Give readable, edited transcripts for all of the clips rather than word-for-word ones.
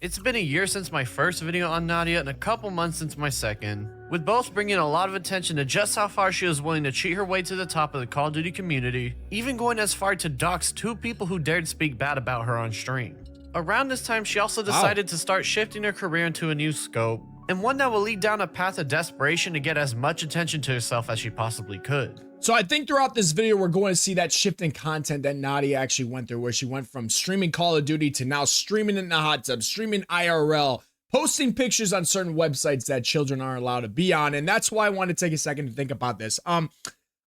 It's been a year since my first video on Nadia and a couple months since my second, with both bringing a lot of attention to just how far she was willing to cheat her way to the top of the Call of Duty community, even going as far to dox 2 people who dared speak bad about her on stream. Around this time, she also decided to start shifting her career into a new scope, and one that will lead down a path of desperation to get as much attention to herself as she possibly could. So I think throughout this video, we're going to see that shift in content that Nadia actually went through, where she went from streaming Call of Duty to now streaming in the hot tub, streaming IRL, posting pictures on certain websites that children aren't allowed to be on. And that's why I want to take a second to think about this. I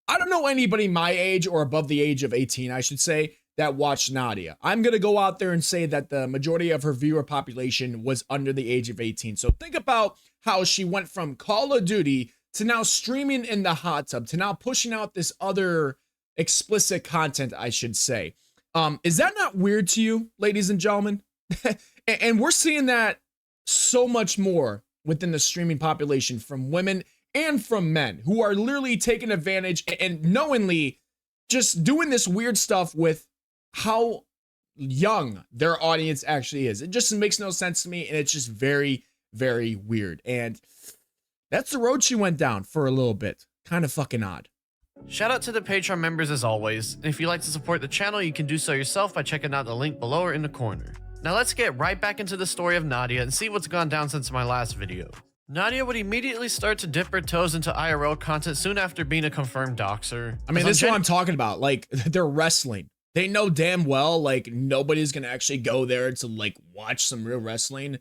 don't know anybody my age or above the age of 18, I should say, that watched Nadia. I'm going to go out there and say that the majority of her viewer population was under the age of 18. So think about how she went from Call of Duty to now streaming in the hot tub, to now pushing out this other explicit content, I should say. Is that not weird to you, ladies and gentlemen? And we're seeing that so much more within the streaming population from women and from men who are literally taking advantage and knowingly just doing this weird stuff with how young their audience actually is. It just makes no sense to me, and it's just very, very weird. And that's the road she went down for a little bit. Kind of fucking odd. Shout out to the Patreon members as always, and if you'd like to support the channel, you can do so yourself by checking out the link below or in the corner. Now let's get right back into the story of Nadia and see what's gone down since my last video. Nadia would immediately start to dip her toes into IRL content soon after being a confirmed doxer. I mean, this is what I'm talking about. Like, they're wrestling. They know damn well, like, nobody's gonna actually go there to, like, watch some real wrestling.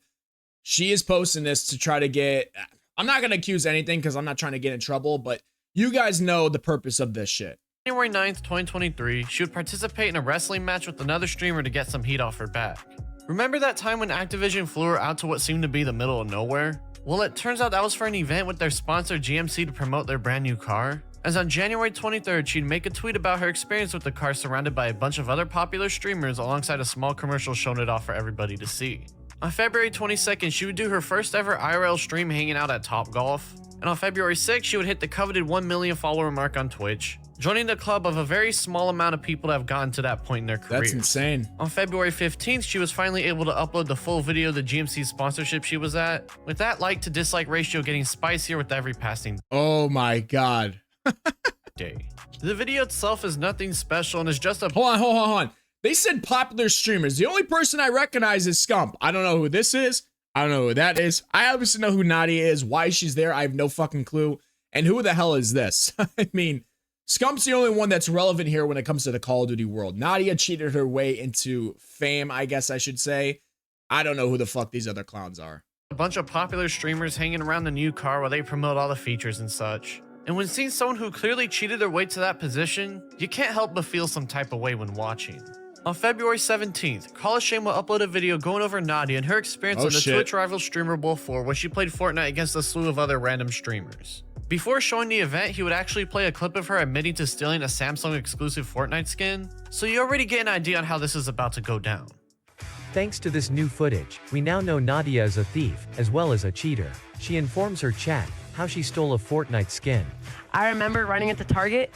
She is posting this to try to get... I'm not going to accuse anything because I'm not trying to get in trouble, but you guys know the purpose of this shit. January 9th, 2023, she would participate in a wrestling match with another streamer to get some heat off her back. Remember that time when Activision flew her out to what seemed to be the middle of nowhere? Well, it turns out that was for an event with their sponsor GMC to promote their brand new car. As on January 23rd, she'd make a tweet about her experience with the car surrounded by a bunch of other popular streamers alongside a small commercial showing it off for everybody to see. On February 22nd, she would do her first ever IRL stream hanging out at Topgolf. And on February 6th, she would hit the coveted 1 million follower mark on Twitch, joining the club of a very small amount of people that have gotten to that point in their career. That's insane. On February 15th, she was finally able to upload the full video of the GMC sponsorship she was at, with that like to dislike ratio getting spicier with every passing Oh my god. day. The video itself is nothing special and is just a— Hold on. They said popular streamers. The only person I recognize is Scump. I don't know who this is. I don't know who that is. I obviously know who Nadia is. Why she's there, I have no fucking clue. And who the hell is this? I mean, Scump's the only one that's relevant here when it comes to the Call of Duty world. Nadia cheated her way into fame, I guess I should say. I don't know who the fuck these other clowns are. a bunch of popular streamers hanging around the new car while they promote all the features and such. And when seeing someone who clearly cheated their way to that position, you can't help but feel some type of way when watching. On February 17th, Call of Shame will upload a video going over Nadia and her experience on the Twitch rival streamer Wolf 4 when she played Fortnite against a slew of other random streamers. Before showing the event, he would actually play a clip of her admitting to stealing a Samsung exclusive Fortnite skin, so you already get an idea on how this is about to go down. Thanks to this new footage, we now know Nadia is a thief, as well as a cheater. She informs her chat how she stole a Fortnite skin. I remember running into Target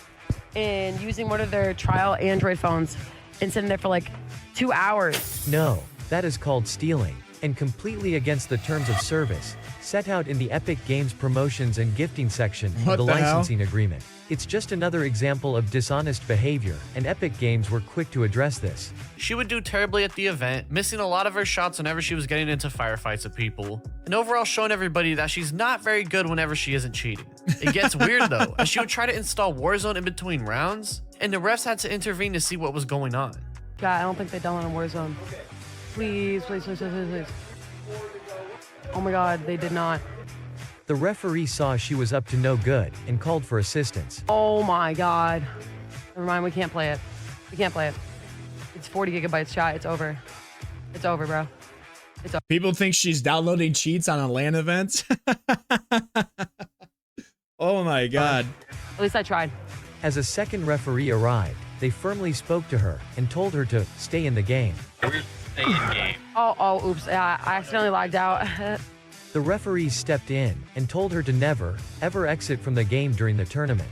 and using one of their trial Android phones and sitting there for like 2 hours. No, that is called stealing, and completely against the terms of service, set out in the Epic Games promotions and gifting section of the licensing agreement. It's just another example of dishonest behavior, and Epic Games were quick to address this. She would do terribly at the event, missing a lot of her shots whenever she was getting into firefights with people, and overall showing everybody that she's not very good whenever she isn't cheating. It gets weird though, as she would try to install Warzone in between rounds, and the refs had to intervene to see what was going on. God, I don't think they done it on Warzone. Please, please, please, please, please, please. Oh my God, they did not. The referee saw she was up to no good and called for assistance. Oh my God. Never mind, we can't play it. We can't play it. It's 40 gigabytes chat. It's over. It's over, bro. It's over. People think she's downloading cheats on a LAN event. Oh my God. At least I tried. As a second referee arrived, they firmly spoke to her and told her to stay in the game. Stay in game. Oh, oops. I accidentally lagged out. The referees stepped in and told her to never, ever exit from the game during the tournament.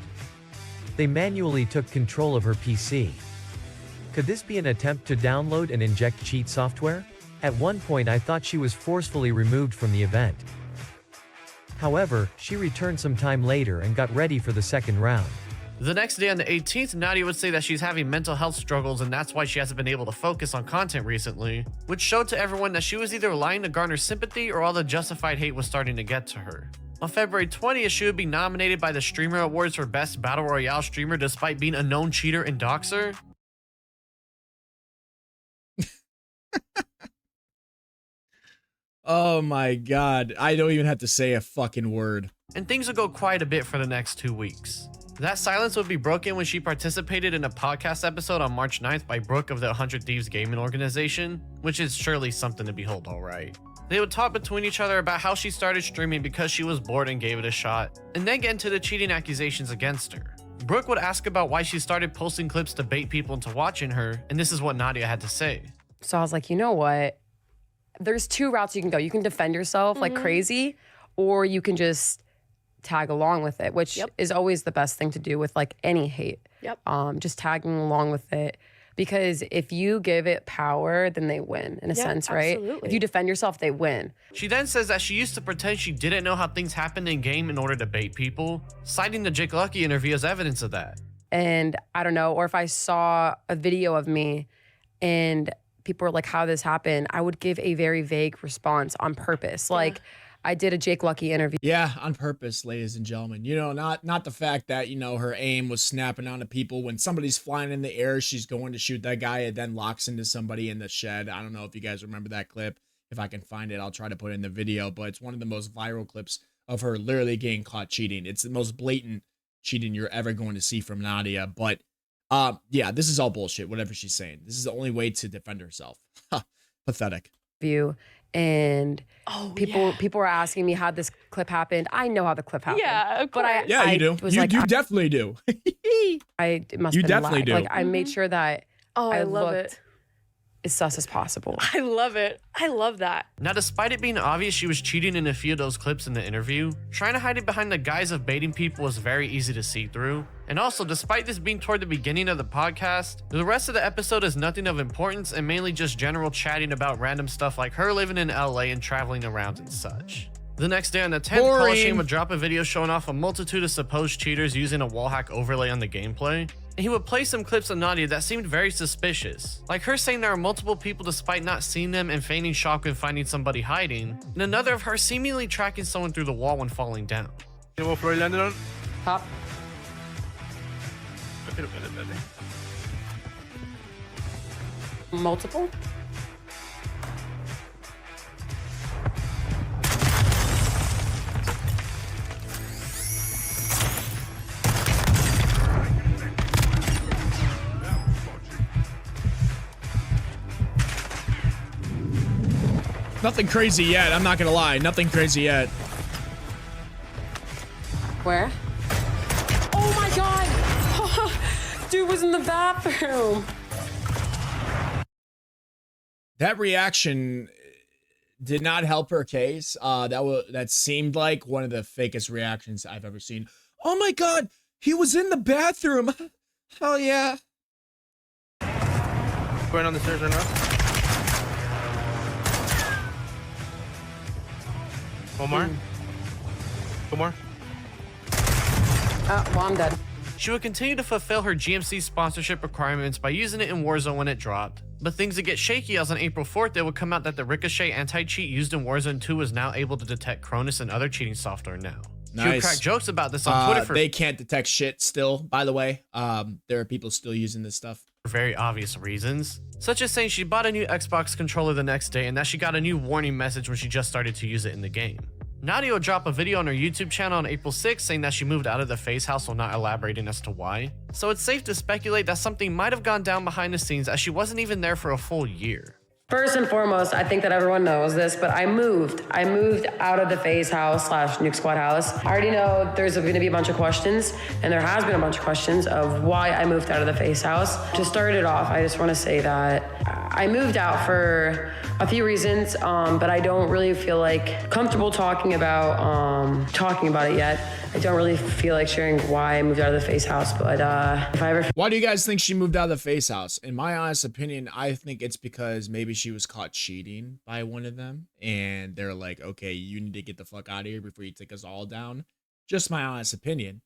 They manually took control of her PC. Could this be an attempt to download and inject cheat software? At one point I thought she was forcefully removed from the event. However, she returned some time later and got ready for the second round. The next day on the 18th, Nadia would say that she's having mental health struggles and that's why she hasn't been able to focus on content recently, which showed to everyone that she was either lying to garner sympathy or all the justified hate was starting to get to her. On February 20th, she would be nominated by the Streamer Awards for Best Battle Royale Streamer despite being a known cheater and doxer. Oh my god, I don't even have to say a fucking word. And things would go quiet a bit for the next 2 weeks. That silence would be broken when she participated in a podcast episode on March 9th by Brooke of the 100 Thieves Gaming Organization, which is surely something to behold, alright. They would talk between each other about how she started streaming because she was bored and gave it a shot, and then get into the cheating accusations against her. Brooke would ask about why she started posting clips to bait people into watching her, and this is what Nadia had to say. So I was like, you know what? There's 2 routes you can go. You can defend yourself like crazy, or you can just tag along with it, which is always the best thing to do with like any hate. Just tagging along with it. Because if you give it power, then they win in a sense, right? Absolutely. If you defend yourself, they win. She then says that she used to pretend she didn't know how things happened in game in order to bait people, citing the Jake Lucky interview as evidence of that. And I don't know, or if I saw a video of me and people were like, how this happened, I would give a very vague response on purpose. Like, I did a Jake Lucky interview. Yeah, on purpose, ladies and gentlemen. You know, not the fact that, you know, her aim was snapping onto people. When somebody's flying in the air, she's going to shoot that guy and then locks into somebody in the shed. I don't know if you guys remember that clip. If I can find it, I'll try to put it in the video. But it's one of the most viral clips of her literally getting caught cheating. It's the most blatant cheating you're ever going to see from Nadia. But yeah, this is all bullshit, whatever she's saying. This is the only way to defend herself. Pathetic. And people were asking me how this clip happened. I know how the clip happened. Yeah, of course. But Yeah, you do. You definitely do. It must You have been definitely live. do. Like, I made sure that I love looked it. as sus as possible. I love it. I love that. Now, despite it being obvious she was cheating in a few of those clips in the interview, trying to hide it behind the guise of baiting people was very easy to see through. And also, despite this being toward the beginning of the podcast, the rest of the episode is nothing of importance and mainly just general chatting about random stuff like her living in LA and traveling around and such. The next day on the 10th, Colosseum would drop a video showing off a multitude of supposed cheaters using a wallhack overlay on the gameplay. And he would play some clips of Nadia that seemed very suspicious, like her saying there are multiple people despite not seeing them and feigning shock when finding somebody hiding, and another of her seemingly tracking someone through the wall when falling down. What floor you landed on? Top. Multiple? Nothing crazy yet. I'm not gonna lie. Nothing crazy yet. Where? Oh my god! Dude was in the bathroom. That reaction did not help her case. That seemed like one of the fakest reactions I've ever seen. Oh my god, he was in the bathroom. Hell yeah. Going on the stairs right now. One more. One more. Well, I'm dead. She would continue to fulfill her GMC sponsorship requirements by using it in Warzone when it dropped. But things would get shaky as on April 4th, it would come out that the RICOCHET anti-cheat used in Warzone 2 was now able to detect Cronus and other cheating software now. She would crack jokes about this on Twitter they can't detect shit still, by the way. There are people still using this stuff. for very obvious reasons, such as saying she bought a new Xbox controller the next day and that she got a new warning message when she just started to use it in the game. Nadia will drop a video on her YouTube channel on April 6th saying that she moved out of the Faze house while not elaborating as to why. So it's safe to speculate that something might have gone down behind the scenes as she wasn't even there for a full year. First and foremost, I think that everyone knows this, but I moved out of the Faze house / Nuke Squad house. I already know there's going to be a bunch of questions, and there has been a bunch of questions of why I moved out of the Faze house. To start it off, I just want to say that I moved out for a few reasons, but I don't really feel like comfortable talking about it yet. I don't really feel like sharing why I moved out of the Faze house, but if I ever... Why do you guys think she moved out of the Faze house? In my honest opinion, I think it's because maybe she was caught cheating by one of them, and they're like, okay, you need to get the fuck out of here before you take us all down. Just my honest opinion.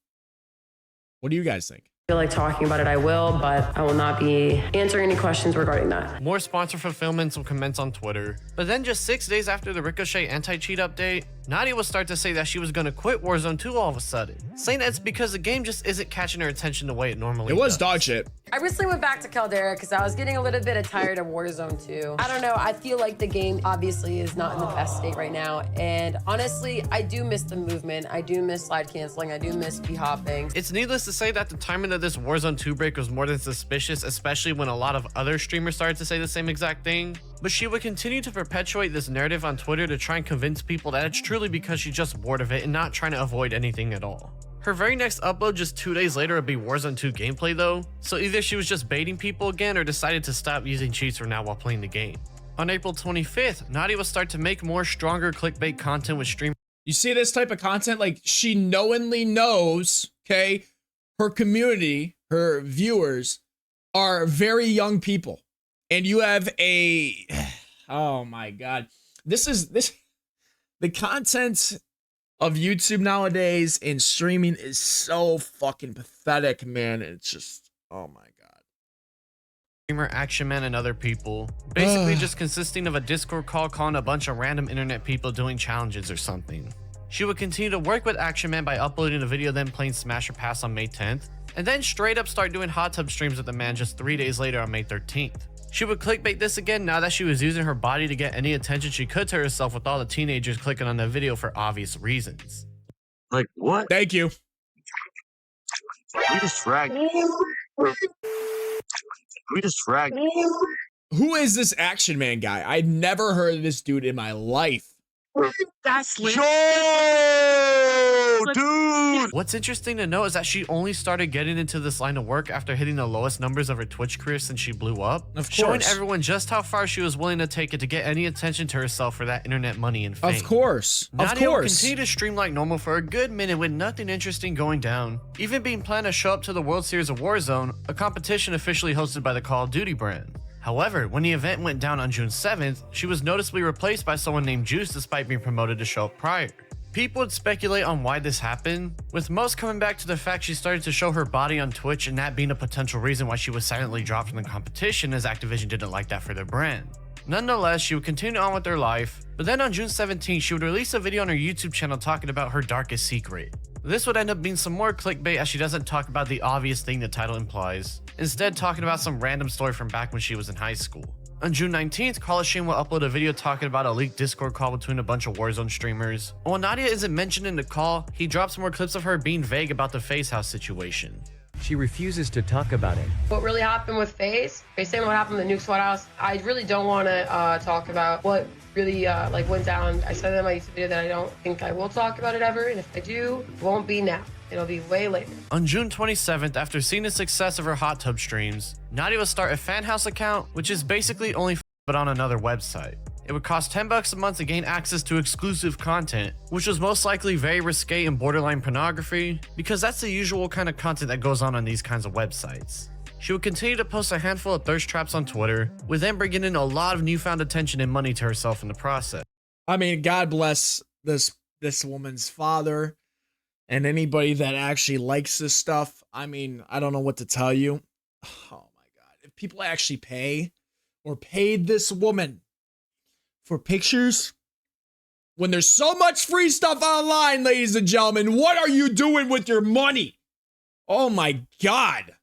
What do you guys think? Feel like talking about it, I will, but I will not be answering any questions regarding that. More sponsor fulfillments will commence on Twitter. But then just 6 days after the Ricochet anti-cheat update, Nadia will start to say that she was going to quit Warzone 2 all of a sudden, saying that it's because the game just isn't catching her attention the way it normally does. It was dog shit. I recently went back to Caldera because I was getting a little bit tired of Warzone 2. I don't know, I feel like the game obviously is not in the best state right now, and honestly, I do miss the movement. I do miss slide canceling. I do miss b-hopping. It's needless to say that the timing of this Warzone 2 break was more than suspicious, especially when a lot of other streamers started to say the same exact thing. But she would continue to perpetuate this narrative on Twitter to try and convince people that it's truly because she's just bored of it and not trying to avoid anything at all. Her very next upload just 2 days later would be Warzone 2 gameplay though, so either she was just baiting people again or decided to stop using cheats from now while playing the game. On April 25th, Nadia will start to make more stronger clickbait content with streamers. You see this type of content? Like, she knowingly knows, okay, her community, her viewers are very young people. And you have a, oh my God, the content of YouTube nowadays and streaming is so fucking pathetic, man. It's just, oh my God. Streamer Action Man and other people, basically just consisting of a Discord call calling a bunch of random internet people doing challenges or something. She would continue to work with Action Man by uploading a video then playing Smash or Pass on May 10th, and then straight up start doing hot tub streams with the man just 3 days later on May 13th. She would clickbait this again now that she was using her body to get any attention she could to herself, with all the teenagers clicking on the video for obvious reasons. Like what? Thank you. We just fragged. We just fragged. Who is this Action Man guy? I've never heard of this dude in my life. That's lit. Yo, dude. What's interesting to note is that she only started getting into this line of work after hitting the lowest numbers of her Twitch career since she blew up, showing everyone just how far she was willing to take it to get any attention to herself for that internet money and fame. Of course. Nadia will continue to stream like normal for a good minute with nothing interesting going down, even being planned to show up to the World Series of Warzone, a competition officially hosted by the Call of Duty brand. However, when the event went down on June 7th, she was noticeably replaced by someone named Juice despite being promoted to show up prior. People would speculate on why this happened, with most coming back to the fact she started to show her body on Twitch and that being a potential reason why she was silently dropped from the competition, as Activision didn't like that for their brand. Nonetheless, she would continue on with her life, but then on June 17th, she would release a video on her YouTube channel talking about her darkest secret. This would end up being some more clickbait, as she doesn't talk about the obvious thing the title implies, instead talking about some random story from back when she was in high school. On June 19th, Call of Shame will upload a video talking about a leaked Discord call between a bunch of Warzone streamers. While Nadia isn't mentioned in the call, he drops more clips of her being vague about the Faze house situation. She refuses to talk about it. What really happened with Faze, based on what happened in the Nuke Squad house, I really don't want to talk about what really went down. I said in my YouTube video that I don't think I will talk about it ever, and if I do, it won't be now. It'll be way later. On June 27th, after seeing the success of her hot tub streams, Nadia will start a fan house account, which is basically OnlyFans but on another website. It would cost $10 a month to gain access to exclusive content, which was most likely very risque and borderline pornography, because that's the usual kind of content that goes on these kinds of websites. She would continue to post a handful of thirst traps on Twitter, with them bringing in a lot of newfound attention and money to herself in the process. I mean, God bless this woman's father and anybody that actually likes this stuff. I mean, I don't know what to tell you. Oh my God. If people actually pay or paid this woman for pictures, when there's so much free stuff online, ladies and gentlemen, what are you doing with your money? Oh my God.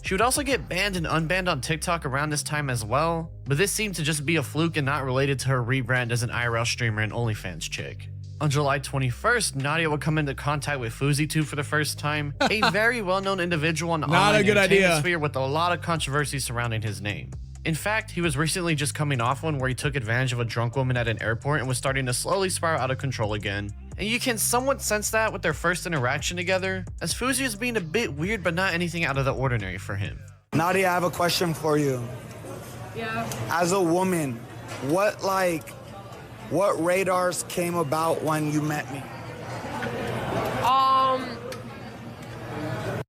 She would also get banned and unbanned on TikTok around this time as well, but this seemed to just be a fluke and not related to her rebrand as an IRL streamer and OnlyFans chick. On July 21st, Nadia would come into contact with Fousey for the first time, a very well-known individual in the online entertainment sphere with a lot of controversy surrounding his name. In fact, he was recently just coming off one where he took advantage of a drunk woman at an airport and was starting to slowly spiral out of control again. And you can somewhat sense that with their first interaction together, as Fousey is being a bit weird but not anything out of the ordinary for him. Nadia, I have a question for you. Yeah. As a woman, what radars came about when you met me?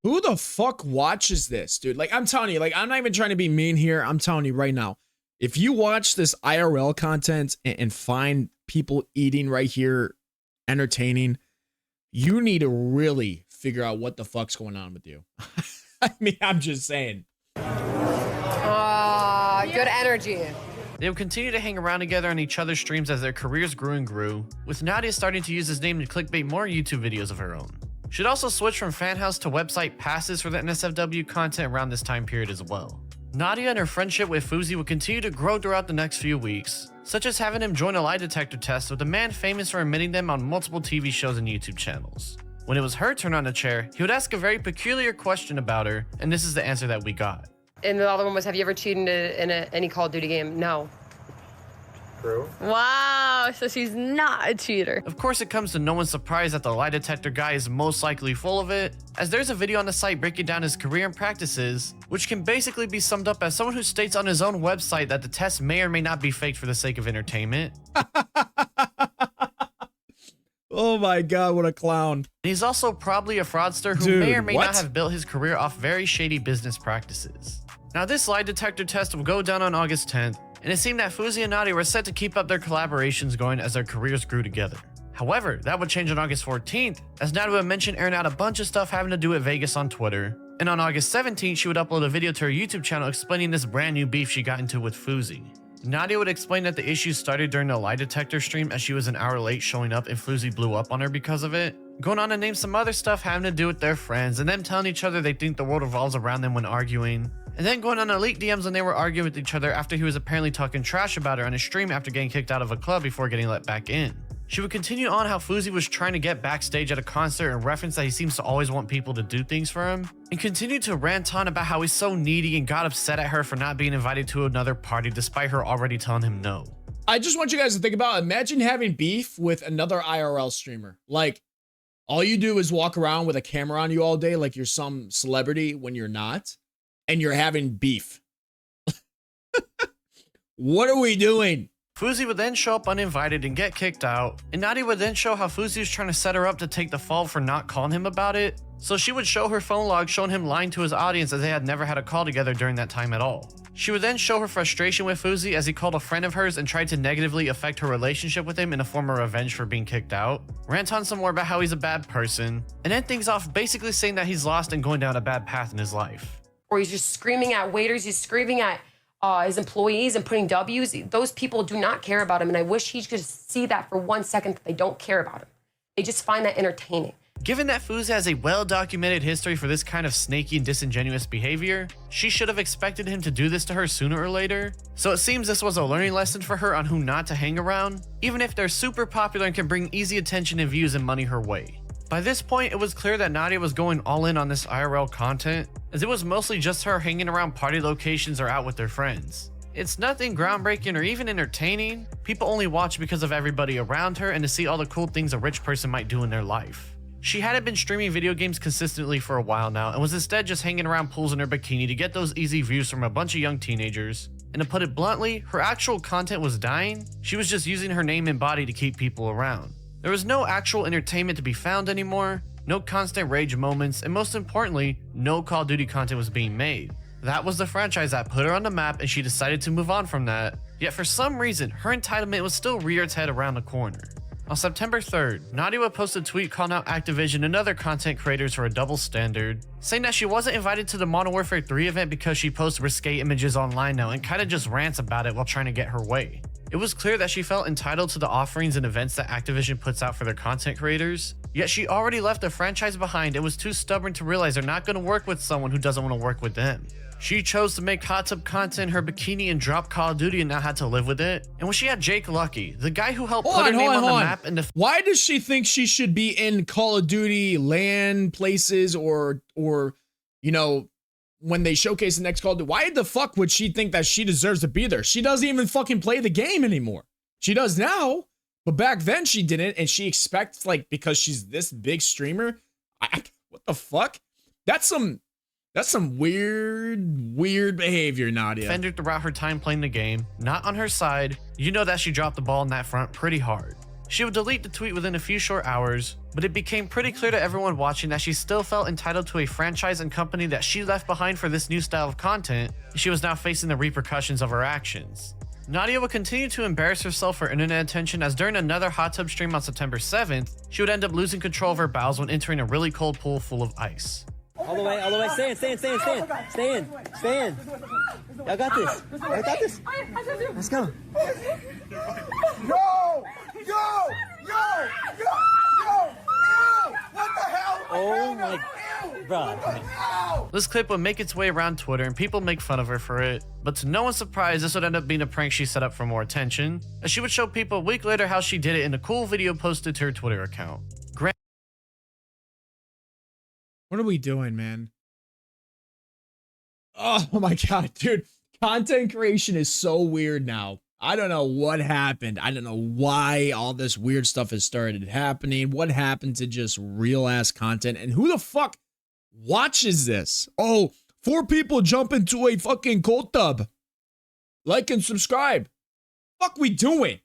Who the fuck watches this, dude? Like, I'm telling you, like, I'm not even trying to be mean here. I'm telling you right now. If you watch this IRL content and find people eating right here, entertaining, you need to really figure out what the fuck's going on with you. I mean, I'm just saying. Good energy. They would continue to hang around together on each other's streams as their careers grew and grew, with Nadia starting to use his name to clickbait more YouTube videos of her own. She'd also switch from fan house to website passes for the NSFW content around this time period as well. Nadia and her friendship with Fousey would continue to grow throughout the next few weeks, such as having him join a lie detector test with a man famous for admitting them on multiple TV shows and YouTube channels. When it was her turn on the chair, he would ask a very peculiar question about her, and this is the answer that we got. And the other one was, have you ever cheated in any Call of Duty game? No. True. Wow, so she's not a cheater. Of course, it comes to no one's surprise that the lie detector guy is most likely full of it, as there's a video on the site breaking down his career and practices, which can basically be summed up as someone who states on his own website that the test may or may not be faked for the sake of entertainment. Oh my god, what a clown. And he's also probably a fraudster who Dude, may or may what? not have built his career off very shady business practices. Now, this lie detector test will go down on August 10th, and it seemed that Fousey and Nadia were set to keep up their collaborations going as their careers grew together. However, that would change on August 14th, as Nadia would mention airing out a bunch of stuff having to do with Vegas on Twitter, and on August 17th, she would upload a video to her YouTube channel explaining this brand new beef she got into with Fousey. Nadia would explain that the issues started during the lie detector stream as she was an hour late showing up and Fousey blew up on her because of it, going on to name some other stuff having to do with their friends and them telling each other they think the world revolves around them when arguing, and then going on to leak DMs when they were arguing with each other after he was apparently talking trash about her on his stream after getting kicked out of a club before getting let back in. She would continue on how Fousey was trying to get backstage at a concert and reference that he seems to always want people to do things for him, and continued to rant on about how he's so needy and got upset at her for not being invited to another party despite her already telling him no. I just want you guys to think about, imagine having beef with another IRL streamer. Like, all you do is walk around with a camera on you all day like you're some celebrity when you're not, and you're having beef. What are we doing? Fousey would then show up uninvited and get kicked out, and Nadia would then show how Fousey was trying to set her up to take the fall for not calling him about it, so she would show her phone log showing him lying to his audience as they had never had a call together during that time at all. She would then show her frustration with Fousey as he called a friend of hers and tried to negatively affect her relationship with him in a form of revenge for being kicked out, rant on some more about how he's a bad person, and end things off basically saying that he's lost and going down a bad path in his life. Or he's just screaming at waiters, he's screaming at his employees and putting W's. Those people do not care about him, and I wish he could see that for 1 second that they don't care about him. They just find that entertaining. Given that Fousey has a well-documented history for this kind of snaky and disingenuous behavior, she should have expected him to do this to her sooner or later, so it seems this was a learning lesson for her on who not to hang around, even if they're super popular and can bring easy attention and views and money her way. By this point, it was clear that Nadia was going all in on this IRL content, as it was mostly just her hanging around party locations or out with their friends. It's nothing groundbreaking or even entertaining. People only watch because of everybody around her and to see all the cool things a rich person might do in their life. She hadn't been streaming video games consistently for a while now and was instead just hanging around pools in her bikini to get those easy views from a bunch of young teenagers. And to put it bluntly, her actual content was dying. She was just using her name and body to keep people around. There was no actual entertainment to be found anymore, no constant rage moments, and most importantly, no Call of Duty content was being made. That was the franchise that put her on the map and she decided to move on from that, yet for some reason, her entitlement was still rear its head around the corner. On September 3rd, Nadia would post a tweet calling out Activision and other content creators for a double standard, saying that she wasn't invited to the Modern Warfare 3 event because she posts risque images online now and kinda just rants about it while trying to get her way. It was clear that she felt entitled to the offerings and events that Activision puts out for their content creators, yet she already left the franchise behind and was too stubborn to realize they're not going to work with someone who doesn't want to work with them. She chose to make hot tub content in her bikini and drop Call of Duty and now had to live with it. And when she had Jake Lucky, the guy who helped put her name on the map and why does she think she should be in Call of Duty LAN places or you know, when they showcase the next Call of Duty? Why the fuck would she think that she deserves to be there? She doesn't even fucking play the game anymore. She does now, but back then she didn't, and she expects, like, because she's this big streamer, what the fuck? That's some weird behavior, Nadia. Defender throughout her time playing the game, not on her side. You know that she dropped the ball in that front pretty hard. She would delete the tweet within a few short hours, but it became pretty clear to everyone watching that she still felt entitled to a franchise and company that she left behind for this new style of content, and she was now facing the repercussions of her actions. Nadia would continue to embarrass herself for internet attention, as during another hot tub stream on September 7th, she would end up losing control of her bowels when entering a really cold pool full of ice. All the way, stay in. Y'all got this. I got this. Let's go. Yo! What the hell? Oh my, bro. This clip would make its way around Twitter and people make fun of her for it, but to no one's surprise, this would end up being a prank she set up for more attention, as she would show people a week later how she did it in a cool video posted to her Twitter account. What are we doing, man? Oh my god, dude. Content creation is so weird now. I don't know what happened. I don't know why all this weird stuff has started happening. What happened to just real ass content? And who the fuck watches this? Oh, 4 people jump into a fucking cold tub. Like and subscribe. Fuck we doing?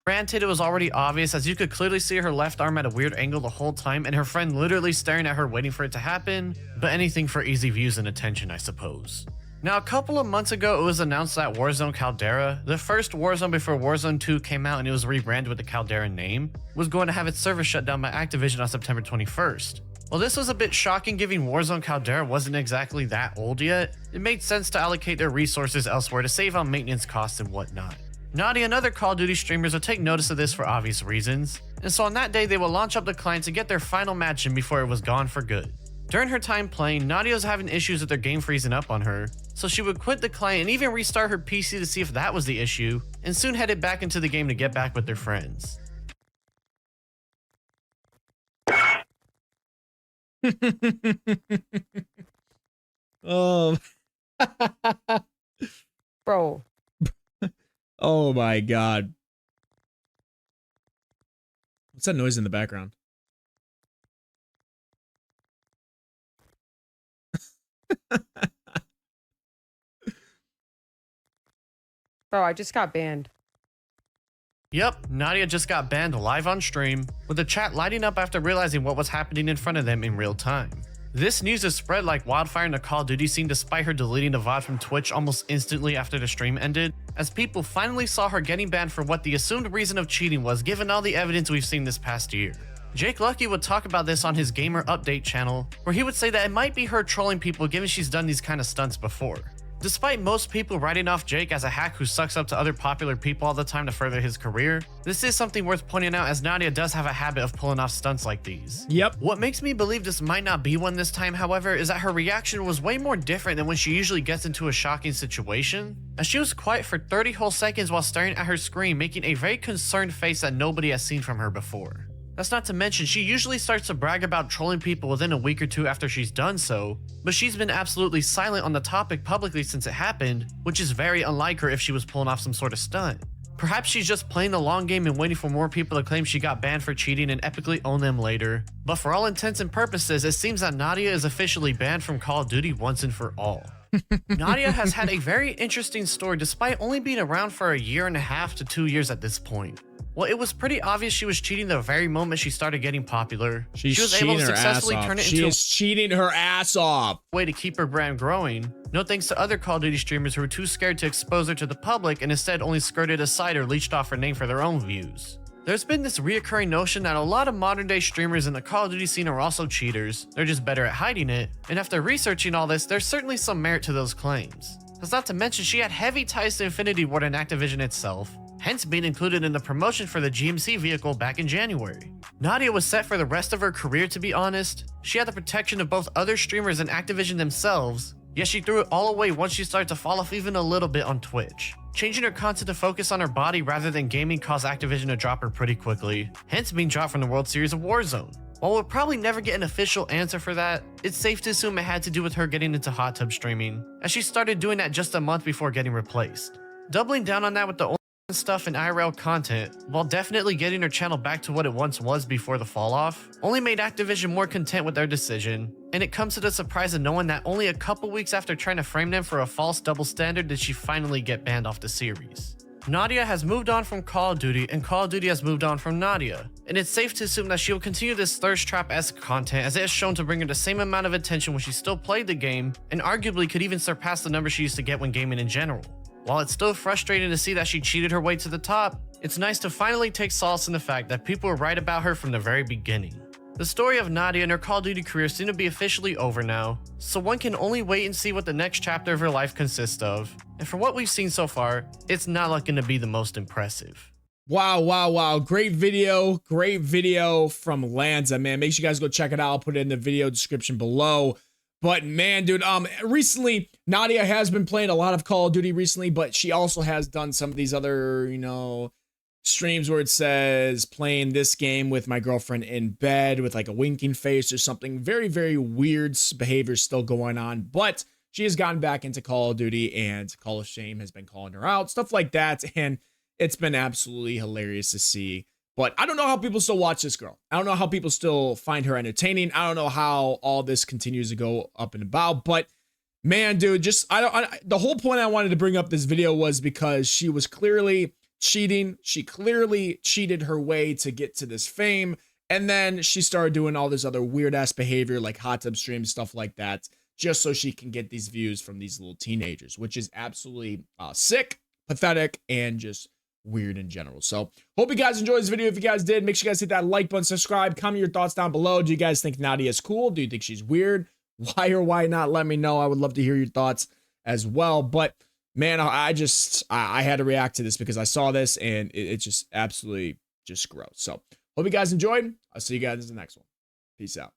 Granted, it was already obvious, as you could clearly see her left arm at a weird angle the whole time and her friend literally staring at her waiting for it to happen, but anything for easy views and attention, I suppose. Now, a couple of months ago, it was announced that Warzone Caldera, the first Warzone before Warzone 2 came out and it was rebranded with the Caldera name, was going to have its server shut down by Activision on September 21st. While this was a bit shocking given Warzone Caldera wasn't exactly that old yet, it made sense to allocate their resources elsewhere to save on maintenance costs and whatnot. Nadia and other Call of Duty streamers will take notice of this for obvious reasons, and so on that day they will launch up the client to get their final match in before it was gone for good. During her time playing, Nadia was having issues with their game freezing up on her, so she would quit the client and even restart her PC to see if that was the issue, and soon headed back into the game to get back with their friends. Oh. Bro. Oh my god. What's that noise in the background? Bro, I just got banned. Yep, Nadia just got banned live on stream, with the chat lighting up after realizing what was happening in front of them in real time. This news has spread like wildfire in the Call of Duty scene despite her deleting the VOD from Twitch almost instantly after the stream ended, as people finally saw her getting banned for what the assumed reason of cheating was given all the evidence we've seen this past year. Jake Lucky would talk about this on his Gamer Update channel, where he would say that it might be her trolling people given she's done these kind of stunts before. Despite most people writing off Jake as a hack who sucks up to other popular people all the time to further his career, this is something worth pointing out as Nadia does have a habit of pulling off stunts like these. Yep. What makes me believe this might not be one this time, however, is that her reaction was way more different than when she usually gets into a shocking situation, as she was quiet for 30 whole seconds while staring at her screen, making a very concerned face that nobody has seen from her before. That's not to mention, she usually starts to brag about trolling people within a week or two after she's done so, but she's been absolutely silent on the topic publicly since it happened, which is very unlike her if she was pulling off some sort of stunt. Perhaps she's just playing the long game and waiting for more people to claim she got banned for cheating and epically own them later, but for all intents and purposes, it seems that Nadia is officially banned from Call of Duty once and for all. Nadia has had a very interesting story despite only being around for 1.5 to 2 years at this point. Well, it was pretty obvious she was cheating the very moment she started getting popular. She was able to successfully turn it into cheating her ass off. A way to keep her brand growing. No thanks to other Call of Duty streamers who were too scared to expose her to the public and instead only skirted aside or leached off her name for their own views. There's been this reoccurring notion that a lot of modern day streamers in the Call of Duty scene are also cheaters, they're just better at hiding it, and after researching all this, there's certainly some merit to those claims. That's not to mention she had heavy ties to Infinity Ward and Activision itself, hence being included in the promotion for the GMC vehicle back in January. Nadia was set for the rest of her career, to be honest. She had the protection of both other streamers and Activision themselves, yet she threw it all away once she started to fall off even a little bit on Twitch. Changing her content to focus on her body rather than gaming caused Activision to drop her pretty quickly, hence being dropped from the World Series of Warzone. While we'll probably never get an official answer for that, it's safe to assume it had to do with her getting into hot tub streaming, as she started doing that just a month before getting replaced. Doubling down on that with the OnlyFans stuff and IRL content, while definitely getting her channel back to what it once was before the fall off, only made Activision more content with their decision, and it comes to the surprise of knowing that only a couple weeks after trying to frame them for a false double standard did she finally get banned off the series. Nadia has moved on from Call of Duty, and Call of Duty has moved on from Nadia. And it's safe to assume that she will continue this thirst trap-esque content, as it has shown to bring her the same amount of attention when she still played the game, and arguably could even surpass the numbers she used to get when gaming in general. While it's still frustrating to see that she cheated her way to the top, it's nice to finally take solace in the fact that people were right about her from the very beginning. The story of Nadia and her Call of Duty career seem to be officially over now, so one can only wait and see what the next chapter of her life consists of. And from what we've seen so far, it's not looking to be the most impressive. Wow. Great video from Lanza, man. Make sure you guys go check it out. I'll put it in the video description below. But man, dude, recently, Nadia has been playing a lot of Call of Duty recently, but she also has done some of these other, streams where it says playing this game with my girlfriend in bed with like a winking face or something. Very, very weird behavior still going on, but she has gotten back into Call of Duty, and Call of Shame has been calling her out, stuff like that. And it's been absolutely hilarious to see. But I don't know how people still watch this girl. I don't know how people still find her entertaining. I don't know how all this continues to go up and about, but man, dude, the whole point I wanted to bring up this video was because she was clearly cheating. She clearly cheated her way to get to this fame. And then she started doing all this other weird ass behavior like hot tub streams, stuff like that, just so she can get these views from these little teenagers, which is absolutely sick, pathetic, and just weird in general. So hope you guys enjoyed this video. If you guys did, make sure you guys hit that like button, subscribe, comment your thoughts down below. Do you guys think Nadia is cool? Do you think she's weird? Why or why not? Let me know. I would love to hear your thoughts as well. But man, I had to react to this because I saw this and it's just absolutely just gross. So hope you guys enjoyed. I'll see you guys in the next one. Peace out.